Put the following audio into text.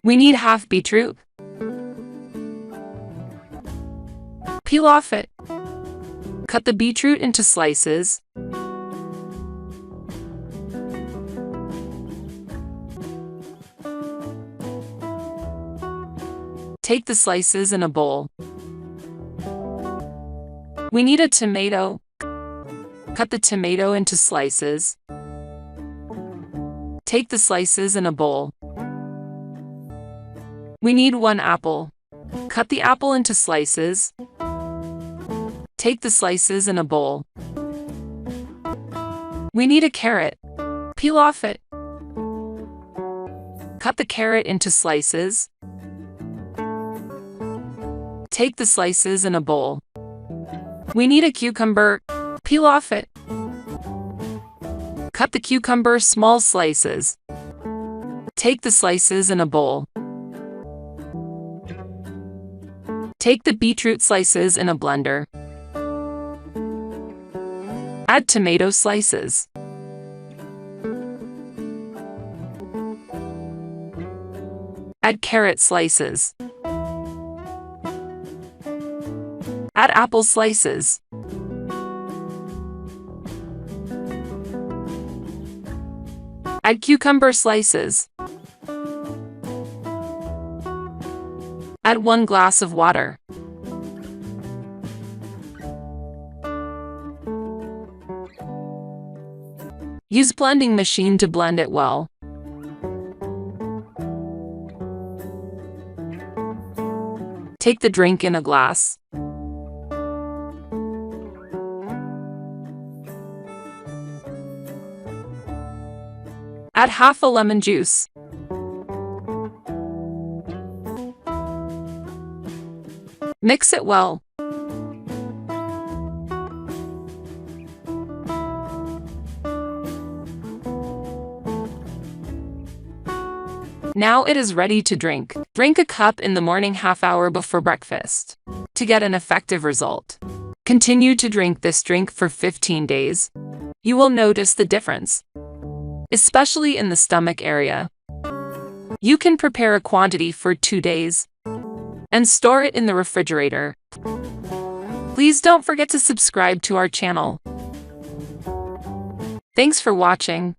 We need half beetroot. Peel off it. Cut the beetroot into slices. Take the slices in a bowl. We need a tomato. Cut the tomato into slices. Take the slices in a bowl. We need 1 apple. Cut the apple into slices. Take the slices in a bowl. We need a carrot. Peel off it. Cut the carrot into slices. Take the slices in a bowl. We need a cucumber. Peel off it. Cut the cucumber small slices. Take the slices in a bowl. Take the beetroot slices in a blender. Add tomato slices. Add carrot slices. Add apple slices. Add cucumber slices. Add 1 glass of water. Use blending machine to blend it well. Take the drink in a glass. Add half a lemon juice. Mix it well. Now it is ready to drink. Drink a cup in the morning half hour before breakfast to get an effective result. Continue to drink this drink for 15 days. You will notice the difference, especially in the stomach area. You can prepare a quantity for 2 days and store it in the refrigerator. Please don't forget to subscribe to our channel. Thanks for watching.